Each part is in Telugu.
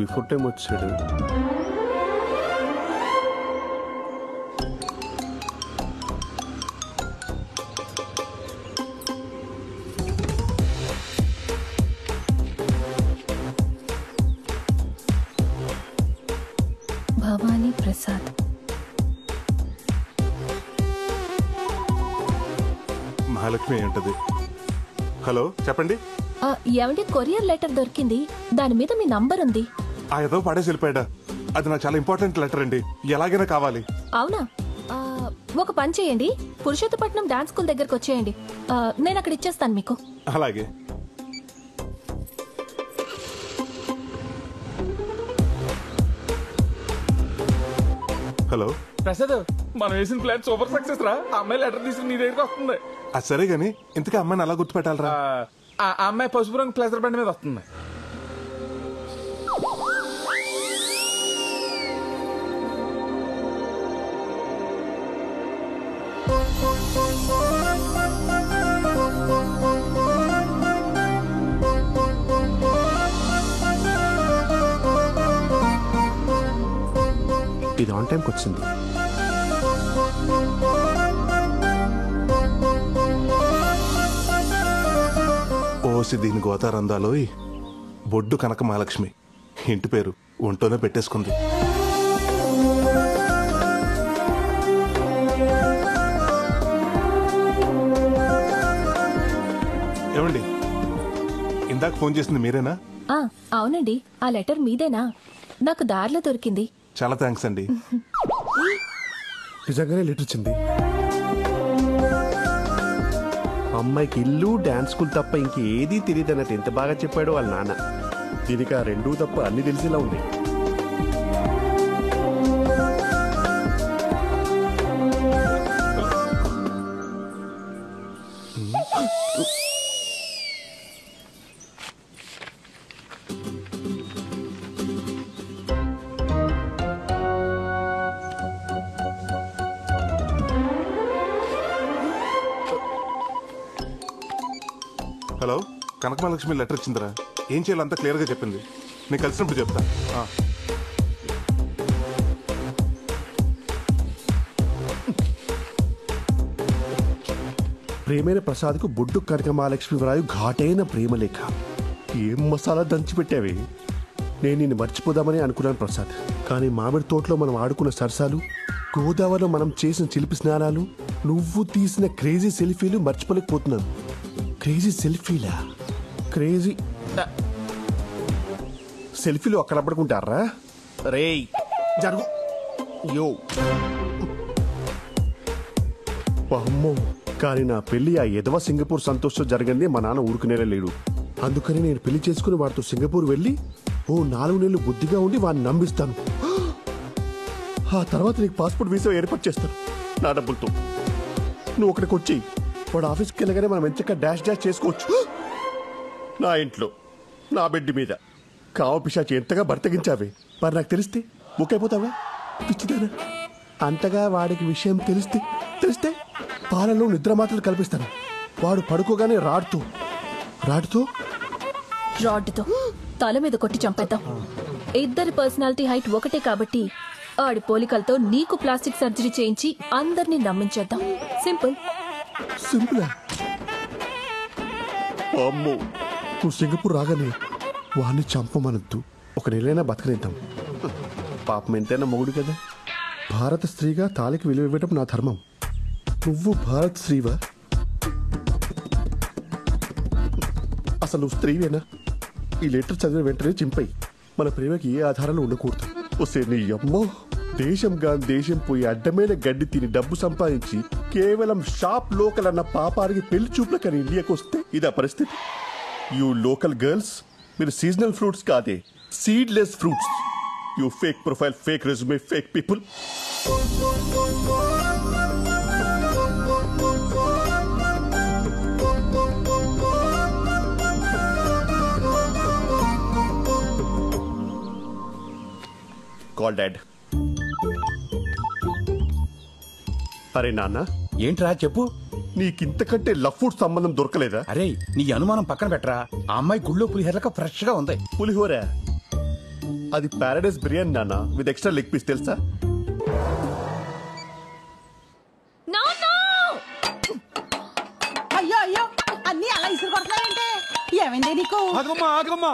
బిఫోర్ టైం వచ్చాడు. భవానీ ప్రసాద్. మహాలక్ష్మి ఏంటది? హలో చెప్పండి. ఏమంటే కొరియర్ లెటర్ దొరికింది, దాని మీద మీ నంబర్ ఉంది. ఏదో పడేసి వెళ్ళిపోయాడా? అది నాకు చాలా ఇంపార్టెంట్ లెటర్ అండి, ఎలాగైనా కావాలి. అవునా? ఒక పని చేయండి, పురుషోత్తపట్నం డాన్స్ స్కూల్ దగ్గరకు వచ్చేయండి, నేను అక్కడ ఇచ్చేస్తాను మీకు. అలాగే. హలో ప్రసాద్, మనం వేసిన ప్లాన్ సూపర్ సక్సెస్ రా. ఆ అమ్మాయి లెటర్ తీసుకుని నీ దగ్గరికి వస్తుంది. అది సరే గాని ఇంతకీ అమ్మాయిని అలా గుర్తుపెట్టాలరా? ఆ అమ్మాయి పసుపు రంగు ప్లేసర్ బండి మీద వస్తుంది. ఇది ఆన్ టైంకి వచ్చింది. ఓసి దీని గోతారందాలోయ్ బొడ్డు కనక మహాలక్ష్మి ఇంటి పేరు ఒంటోనే పెట్టేసుకుంది. ఏమండి, ఇందాక ఫోన్ చేసింది మీరేనా? అవునండి, ఆ లెటర్ మీదేనా? నాకు దారిలో దొరికింది. చాలా థ్యాంక్స్ అండి. నిజంగానే లెటర్ వచ్చింది. అమ్మాయికి ఇల్లు డాన్స్ స్కూల్ తప్ప ఇంకేదీ తెలియదు అన్నట్టు ఎంత బాగా చెప్పాడో వాళ్ళ నాన్న. దీనికి ఆ రెండూ తప్ప అన్ని తెలిసేలా ఉంది. హలో, కనక మహాలక్ష్మి లెటర్ వచ్చిందిరా. ఏం చేయాలో అంతా క్లియర్ గా చెప్పింది. నేను కలిసినప్పుడు చెప్తా. ప్రేమైన ప్రసాద్కు బొడ్డు కనక మహాలక్ష్మి వ్రాయు ఘాటైన ప్రేమలేఖ. ఏం మసాలా దంచిపెట్టావే. నేను నిన్ను మర్చిపోదామని అనుకున్నాను ప్రసాద్, కానీ మామిడి తోటలో మనం ఆడుకున్న సరసాలు, గోదావరిలో మనం చేసిన చిలిపి స్నానాలు, నువ్వు తీసిన క్రేజీ సెల్ఫీలు మర్చిపోలేకపోతున్నాను. క్రేజీ సెల్ఫీలా? క్రేజీ సెల్ఫీలు అక్కడ పడుకుంటారా? రేయ్ జరుగు. యో అమ్మో, కానీ నా పెళ్లి ఆ ఎదవ సింగపూర్ సంతోషం జరిగింది మా నాన్న ఊరుకునేలా లేడు. అందుకని నేను పెళ్లి చేసుకుని వాడితో సింగపూర్ వెళ్ళి 4 నెలలు బుద్ధిగా ఉండి వాడిని నమ్మిస్తాను. ఆ తర్వాత నీకు పాస్పోర్ట్ వీసా ఏర్పాటు చేస్తాను నా డబ్బులతో. నువ్వు అక్కడికి వచ్చి వాడు ఆఫీస్కి వెళ్ళగానే మనం ఎంచక్క డాష్ చేసుకోవచ్చు. నా ఇంట్లో నా బెడ్ మీద కావ పిశాచి ఎంతగా బర్తగించావే. మరి నాకు తెలిస్తే బుక్ అయిపోతావా? పిచ్చిదానా. అంతగా వాడికి విషయం తెలిస్తే పాలలో నిద్ర మాత్రలు కల్పిస్తాను. వాడు పడుకోగానే రాడ్తో తల మీద కొట్టి చంపేద్దాం. ఇద్దరి పర్సనాలిటీ హైట్ ఒకటే కాబట్టి ఆడి పోలికలతో నీకు ప్లాస్టిక్ సర్జరీ చేయించి అందరినీ నమ్మించేద్దాం. సింపులా? అమ్మో, నువ్వు సింగపూర్ రాగానే వాడిని చంపమనొద్దు. 1 నెలైనా బతకనిద్దాం. పాపం ఎంతైనా మొగుడు కదా. భారత స్త్రీగా తాళికి విలువ ఇవ్వటం నా ధర్మం. నువ్వు భారత స్త్రీవా? అసలు నువ్వు స్త్రీవేనా? ఈ లెటర్ చదివిన వెంటనే చింపై. మన ప్రేమకి ఏ ఆధారాలు ఉండకూడదు. వస్తే నీ అమ్మో, దేశం పోయి అడ్డమైన గడ్డి తిని డబ్బు సంపాదించి కేవలం షాప్ లోకల్ అన్న పాపానికి పెళ్లి చూపుల కానీ ఇండియాకి వస్తే ఇదా పరిస్థితి. యూ లోకల్ గర్ల్స్, మీరు సీజనల్ ఫ్రూట్స్ కాదే, seedless fruits. You fake profile, fake resume, fake people. Call dad. అరే నాన్న. ఏంట్రా చెప్పు. నీకింతకంటే లవ్ ఫుడ్ సంబంధం దొరకలేదా? అరే నీ అనుమానం పక్కన పెట్టరా. ఆ అమ్మాయి గుళ్ళో పులిహోరక ఫ్రెష్ గా ఉంది. పులిహోర? అది పారాడైస్ బిర్యానీ నాన్న విత్ ఎక్స్ట్రా లెగ్ పీస్ తెలుసా? అయ్యో అయ్యో అన్ని అలా ఇసురు కొడతాయంటే ఏమైంది నీకు? ఆగమ్మా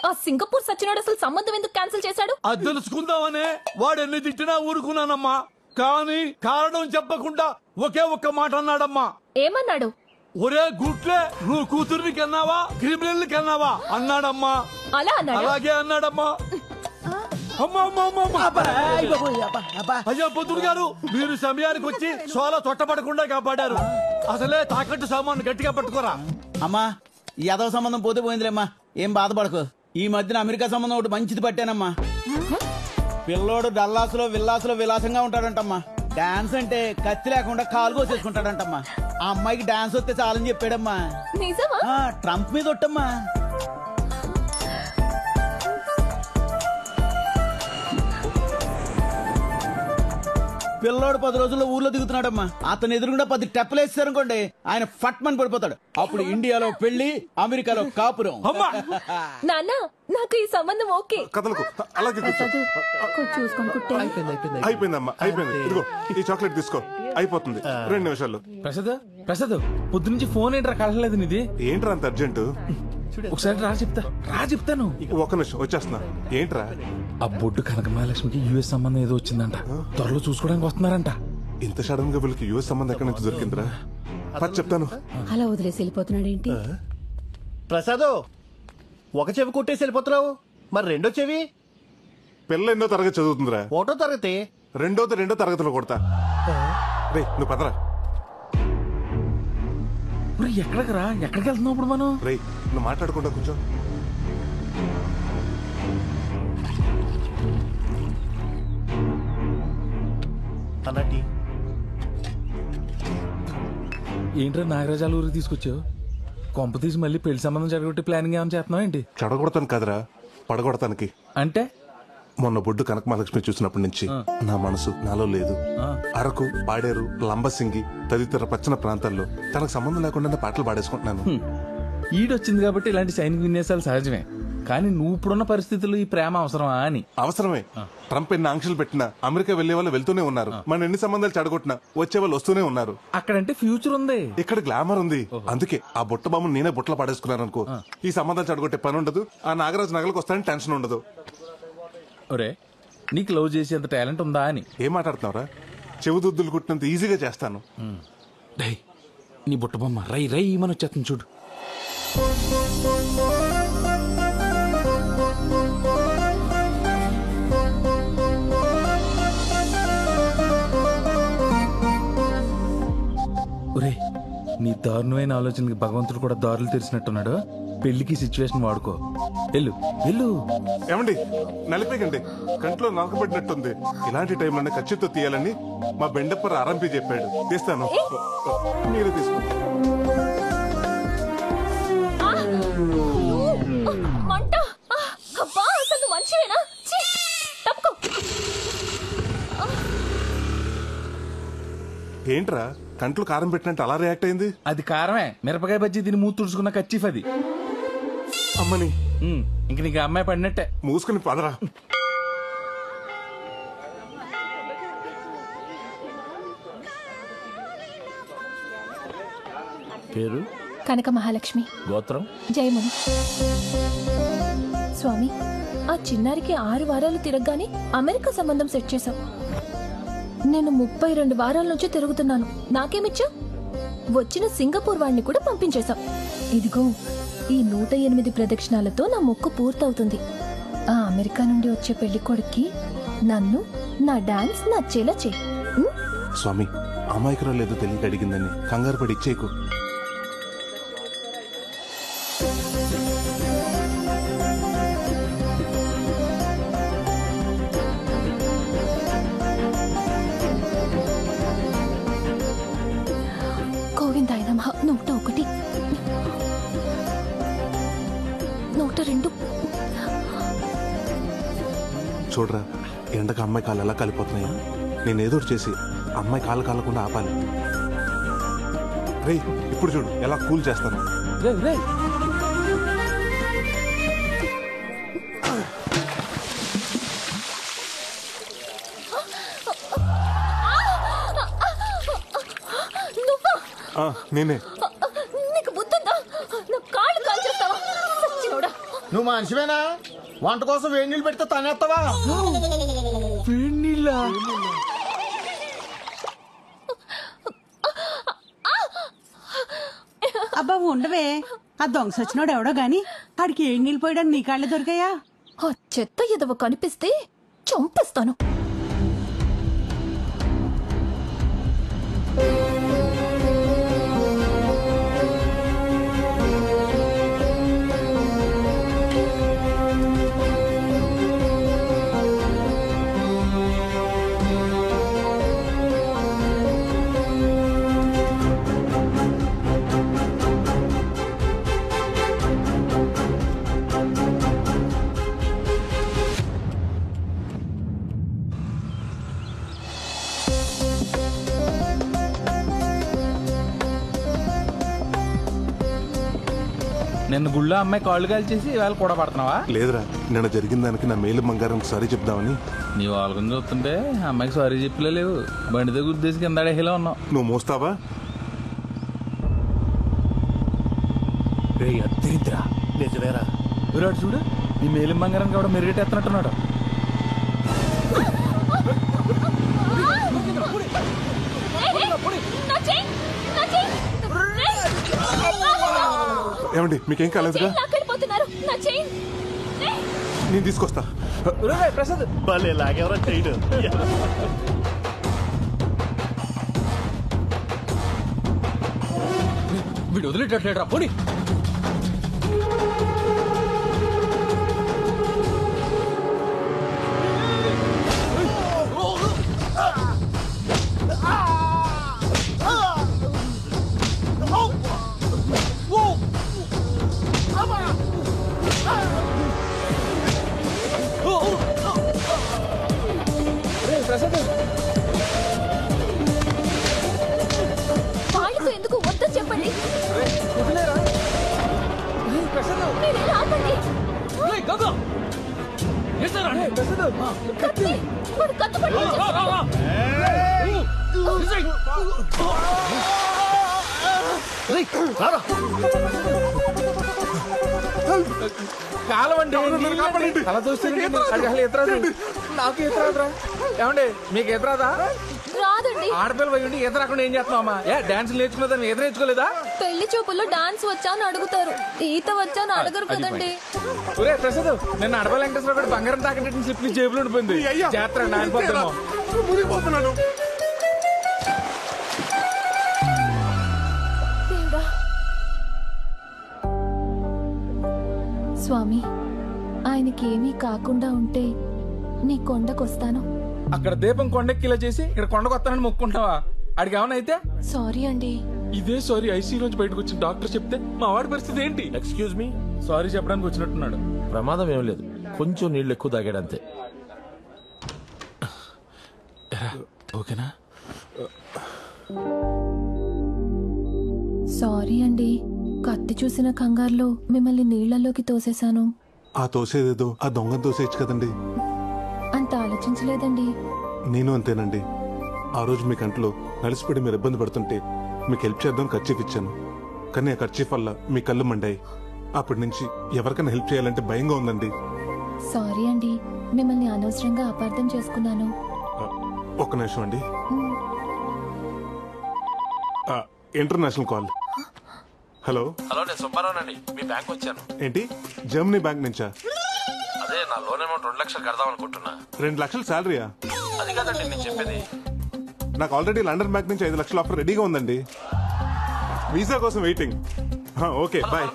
ఆ సింగపూర్ సచ్చినోడు అసలు సంబంధం ఎందుకు క్యాన్సిల్ చేశాడు? అది తెలుసుకుందామనే వాడు ఎన్ని తిట్టినా ఊరుకున్నానమ్మా. కానీ కారణం చెప్పకుండా ఒకే ఒక్క మాట అన్నాడమ్మా. ఏమన్నాడు? ఒరే గుట్లే, నువ్వు కూతుర్ని కన్నావా క్రిమినల్ కన్నావా అన్నాడమ్మా. అలా అన్నాడు? అలాగే అన్నాడమ్మా. అయ్యా పొద్దుడు గారు, మీరు సమయానికి వచ్చి సోల తొట్టపడకుండా కాపాడారు. అసలే తాకట్టు సామాను గట్టిగా పట్టుకోరా. అమ్మా యాదవ సంబంధం పోతే పోయిందిలేమ్మా, ఏం బాధపడకు. ఈ మధ్యన అమెరికా సంబంధం ఒకటి మంచిది పట్టానమ్మా. పిల్లోడు డల్లాసులో విల్లాసులో విలాసంగా ఉంటాడంటమ్మా. డాన్స్ అంటే కత్తి లేకుండా కాలు కోసేసుకుంటాడంటమ్మా. ఆ అమ్మాయికి డాన్స్ వస్తే చాలని చెప్పాడమ్మా. నిజమా? ట్రంప్ మీద ఒట్టమ్మా. పిల్లోడు 10 రోజుల్లో ఊర్లో దిగుతున్నాడమ్మా. అతను ఎదురుగుండా 10 టెప్పలు వేస్తారనుకోండి, ఆయన ఫట్మని పడిపోతాడు. అప్పుడు ఇండియాలో పెళ్లి, అమెరికాలో కాపురం. నాన్న నాకు ఈ సంబంధం ఓకే. కథలకు అలాగే కూర్చో. చూసుకొని కుట్టే. అయిపోయిందమ్మా, అయిపోయింది. ఇదిగో ఈ చాక్లెట్ తీసుకో, అయిపోతుంది 2 నిమిషాల్లో. ప్రసాద్ పొద్దు నుంచి ఫోన్ ఏంట్రా కలలేదు నీది? ఏంట్రా అంత అర్జెంటు? ఒకసారి చెప్తాను. ఒక్క నిమిషం వచ్చేస్తున్నా. ఏంట్రా? ఆ బొడ్డు కనక మహాలక్ష్మికి యుఎస్ సంబంధం ఏదో వచ్చిందంట, త్వరలో చూసుకోవడానికి వస్తున్నారంట. ఇంత సడన్ గా వీళ్ళకి యుఎస్ సంబంధం ఎక్కడి నుంచి దొరికిందిరా? చెప్తాను. అలా వదిలేసి వెళ్ళిపోతున్నాడు ఏంటి? ప్రసాదో, ఒక చెవి కొట్టేసి వెళ్ళిపోతున్నావు, మరి రెండో చెవి? పిల్ల ఎన్నో తరగతి చదువుతుందిరా? 1వ తరగతి. రెండో తరగతిలో కొడతా. రే నువ్వు పదరా. ఎక్కడికి వెళ్తున్నావు ఇప్పుడు మనం? రే నువ్వు మాట్లాడకుండా కూర్చో. అన్నటి ఏంట్రా నాగరాజాల ఊరికి తీసుకొచ్చావు? కొంప తీసి మళ్ళీ పెళ్లి సంబంధం జరగొట్టి ప్లానింగ్ ఏమైనా చేస్తున్నావు ఏంటి? చెడగొడతాను కదరా, పడగొడతానికి. అంటే మొన్న బొడ్డు కనక మహాలక్ష్మి చూసినప్పటి నుంచి నా మనసు నాలో లేదు. అరకు, పాడేరు, లంబసింగి తదితర పచ్చన ప్రాంతాల్లో తనకు సంబంధం లేకుండా పాటలు పాడేసుకుంటున్నాను. ఈడొచ్చింది కాబట్టి ఇలాంటి సైనిక విన్యాసాలు సహజమే. కానీ నువ్వు ఇప్పుడున్న పరిస్థితుల్లో ఈ ప్రేమ అవసరమా అని? అవసరమే. ట్రంప్ ఎన్ని ఆంక్షలు పెట్టినా అమెరికా వెళ్లే వాళ్ళు వెళ్తూనే ఉన్నారు. మన ఎన్ని సంబంధాలు చెడగొట్టినా వచ్చే వాళ్ళు వస్తూనే ఉన్నారు. అక్కడంటే ఫ్యూచర్ ఉంది, ఇక్కడ గ్లామర్ ఉంది. అందుకే ఆ బుట్ట బామ్మ నేనే బుట్టలో పాడేసుకున్నాను అనుకో, ఈ సంబంధాలు చెడగొట్టే పని ఉండదు. ఆ నాగరాజు నగలకు వస్తానని టెన్షన్ ఉండదు. ఒరే నీకు లవ్ చేసేంత టాలెంట్ ఉందా అని? ఏం మాట్లాడుతున్నావురా? చెవుదుద్దులు కుట్టినంత ఈజీగా చేస్తాను. నీ బుట్ట బొమ్మ రై మన వచ్చేస్తుంది చూడు. ఒరే నీ దారుణమైన ఆలోచనకి భగవంతుడు కూడా దారులు తెరిచినట్టున్నాడు. పెళ్లికి సిచ్యువేషన్ వాడుకో. వెళ్ళు. ఏమండి నలిపేకండి, కంట్లో నలకబడినట్టుంది. ఇలాంటి టైంలోనే ఖచ్చితంగా తీయాలని మా బెండప్పర్ ఆరంపి చెప్పాడు. తీస్తాను, మీరు తీసుకోండి. మంట! అబ్బా, అసలు మనిషివేనా? ఛీ! తప్పుకో. ఏంట్రా కంట్లో కారం పెట్టినట్టు అలా రియాక్ట్ అయింది? అది కారమే, మిరపకాయ బజ్జీ తిని మూతి తుడుచుకున్న కచ్చిఫ్ అది. అమ్మని ఇంక నీకు అమ్మాయి పడినట్టే. మూసుకుని పదరా. పేరు కనక మహాలక్ష్మి. గోత్రం జయముని. స్వామి, ఆ చిన్నారికి 6 వారాలు తిరగగానే అమెరికా సంబంధం సెట్ చేశాం. నేను 32 వారాల నుంచి తిరుగుతున్నాను. నాకేమిచ్చా? వచ్చిన సింగపూర్ వాడిని కూడా పంపించేశాం. ఇదిగో ఈ 108 ప్రదక్షిణాలతో నా మొక్కు పూర్తవుతుంది. ఆ అమెరికా నుండి వచ్చే పెళ్లి కొడుక్కి నన్ను, నా డాన్స్ నచ్చేలా చెయ్యి. స్వామి, అమాయకురాలు ఏదో తెలియక అడిగిందని కంగారు పడి ఇచ్చేయకు. గోవిందాయ నమః. 101, 102. చూడరా, ఎండకు అమ్మాయి కాళ్ళు ఎలా కాలిపోతున్నాయా? నేను ఏదో చేసి అమ్మాయి కాళ్ళు కాలకుండా ఆపాలి. రే ఇప్పుడు చూడు ఎలా కూల్ చేస్తాను. రే నేనే. నీకు బుద్ధుందా? నా కాళ్ళు కాల్చేస్తావా? సచ్చినోడా. నువ్వు మనిషివేనా? వంట కోసం వేడి నీళ్ళు పెడితే తనేస్తావా? అబ్బా ఉండవే, ఆ దొంగ సచ్చినోడు ఎవడో గాని ఆడికి ఏం నీళ్ళు పోయడానికి నీ కాళ్ళే దొరికాయా? ఆ చెత్త ఎదవ కనిపిస్తే చంపేస్తాను. నిన్న గుళ్ళో అమ్మాయి కాళ్ళు కాల్చేసి ఇవాళ కూడా పడుతున్నావా? లేదురా, నిన్న జరిగిన దానికి నా మేలు బంగారం సారీ చెప్దామని. నీ వాళ్ళని చూస్తుంటే అమ్మాయికి సారీ చెప్పలేవు. బండితో గుద్దేసి కింద అడేలా ఉన్నావు. నువ్వు మోస్తావా? నిజమేరా. విరాట్ చూడు, నీ మేలిం బంగారానికి కూడా మెరుగెట్టేస్తున్నట్టున్నాడు. ఏమండి మీకేం కాలేదుగా? నేను తీసుకొస్తా. ప్రసాద్ భలే లాగేవరా చేయడం. వీడు వదిలేటట్లేడు రా పోనీ. వాళ్ళతో ఎందుకు వద్దని చెప్పండి. మీరు ఇలా ఆపండి. కత్తి, వాడు కత్తి పట్టుకొని కాలవండి అలా చూస్తే నాకు ఈత రాదురా. ఏమండి మీకు ఈత రాదా? రాదండి. ఆడపిల్ల పోయి ఉండి ఈత రాకుండా ఏం చేస్తున్నావా? డాన్స్ నేర్చుకున్నదాన్ని ఈత నేర్చుకోలేదా? పెళ్లి చూపుల్లో డాన్స్ వచ్చా అని అడుగుతారు, ఈత వచ్చా అని అడగరు కదండి. ఒరే ప్రసాద్, నిన్న అడవ వెంకటేశ్వర కూడా బంగారం తాకట్టు స్లిప్ జేబులో ఉండిపోయింది. జాతర నానిపోతాము. దేవుడా. స్వామి, ఆయనకి ఏమీ కాకుండా ఉంటే నీ కొండకొస్తాను. అక్కడ దీపం కొండెక్కిలా చేసి ఇక్కడ కొండకు వస్తానని మొక్కుంటావా? అడిగి ఏమన్నా అయితే? సారీ అండి. ఇదే సారీ ఐసీయూ నుంచి బయటకు వచ్చిన డాక్టర్ చెప్తే మా వాడి పరిస్థితి ఏంటి? ఎక్స్క్యూజ్ మీ, సారీ చెప్పడానికి వచ్చినట్టున్నాడు. ప్రమాదం ఏం లేదు, కొంచెం నీళ్ళు ఎక్కువ తాగాడంతే. ఓకేనా? సారీ అండి, కత్తి చూసిన కంగారులో మిమ్మల్ని నీళ్లలోకి తోసేశాను. ఆ తోసేదేదో ఆ దొంగను తోసేయచ్చు కదండి. అంత ఆలోచించలేదండి. నేను అంతేనండి. ఆ రోజు మీ కంట్లో నలిసిపడి మీరు ఇబ్బంది పడుతుంటే మీకు హెల్ప్ చేద్దాం ఖర్చీఫ్ ఇచ్చాను. కానీ ఆ ఖర్చీఫ్ వల్ల మీ కళ్ళు మండాయి. అప్పటి నుంచి ఎవరికైనా హెల్ప్ చేయాలంటే భయంగా ఉందండి. సారీ అండి, మిమ్మల్ని అనవసరంగా అపార్థం చేసుకున్నాను. ఒక్క నిమిషం అండి. International call. హలో. హలో, నేను సుబ్బారావునండి. మీ బ్యాంక్ వచ్చాను. ఏంటి, జర్మనీ బ్యాంక్ నుంచా? అదే నా లోన్ అమౌంట్ 2 లక్షలు కడదాం అనుకుంటున్నా. 2 లక్షలు శాలరీయా? అది కాదండి నేను చెప్పేది. నాకు ఆల్రెడీ లండన్ బ్యాంక్ నుంచి 5 లక్షల ఆఫర్ రెడీగా ఉందండి. వీసా కోసం వెయిటింగ్. Okay bye.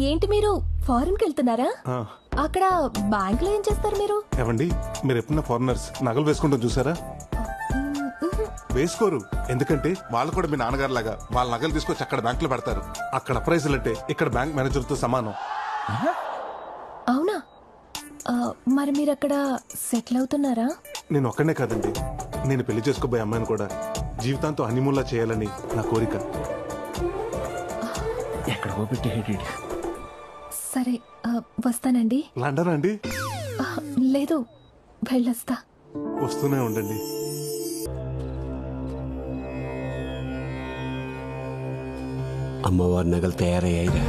ఏంటి మీరు ఫారెన్ కి వెళ్తున్నారా? అక్కడ బ్యాంక్ లో ఏం చేస్తారు మీరు? ఏమండి, మీరు ఎప్పుడన్నా ఫారినర్స్ నగలు వేసుకుంటాం చూసారా? వేసుకోరు. ఎందుకంటే వాళ్ళు కూడా మీ నాన్నగారు లాగా వాళ్ళ నగలు తీసుకొచ్చి అక్కడ బ్యాంక్ లో పెడతారు. అక్కడ అప్రైజల్ అంటే ఇక్కడ బ్యాంక్ మేనేజర్ తో సమానం. అవునా? మరి మీరు అక్కడ సెటిల్ అవుతున్నారా? నేను ఒక్కనే కాదండి, నేను పెళ్లి చేసుకోబోయే అమ్మాయిని కూడా జీవితాంతో హనీమూన్లా చేయాలని నా కోరిక. ఎక్కడికో పెట్టి సరే, వస్తానండి. లండన్ అండి? లేదు, వెళ్ళొస్తా. వస్తూనే ఉండండి. అమ్మవారి నగలు తయారయ్యాయిరా.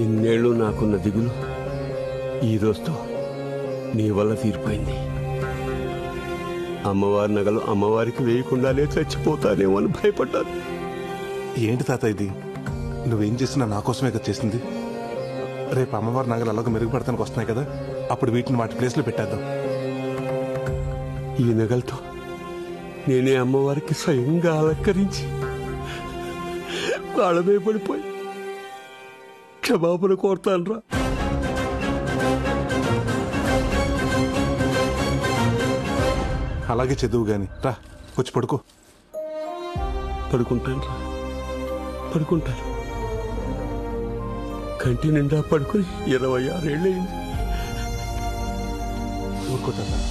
ఇన్నేళ్ళు నాకున్న దిగులు ఈ రోజుతో నీ వల్ల తీరిపోయింది. అమ్మవారి నగలు అమ్మవారికి వేయకుండానే చచ్చిపోతానేమో అని భయపడ్డాను. ఏంటి తాత ఇది? నువ్వేం చేసినా నా కోసమే కదా చేసింది. రేపు అమ్మవారి నగలు అలాగ మెరుగుపడతానికి వస్తున్నాయి కదా, అప్పుడు వీటిని వాటి ప్లేస్లో పెట్టేద్దాం. ఈ నగలతో నేనే అమ్మవారికి స్వయంగా అలంకరించి వాళ్ళమే పడిపోయి క్షమాపణ కోరుతాను రా. అలాగే చదువు గాని రా, వచ్చి పడుకో. పడుకుంటాను రా, పడుకుంటాను. కంటి నిండా పడుకొని 26 ఏళ్ళయింది. ఊరుకో తాత.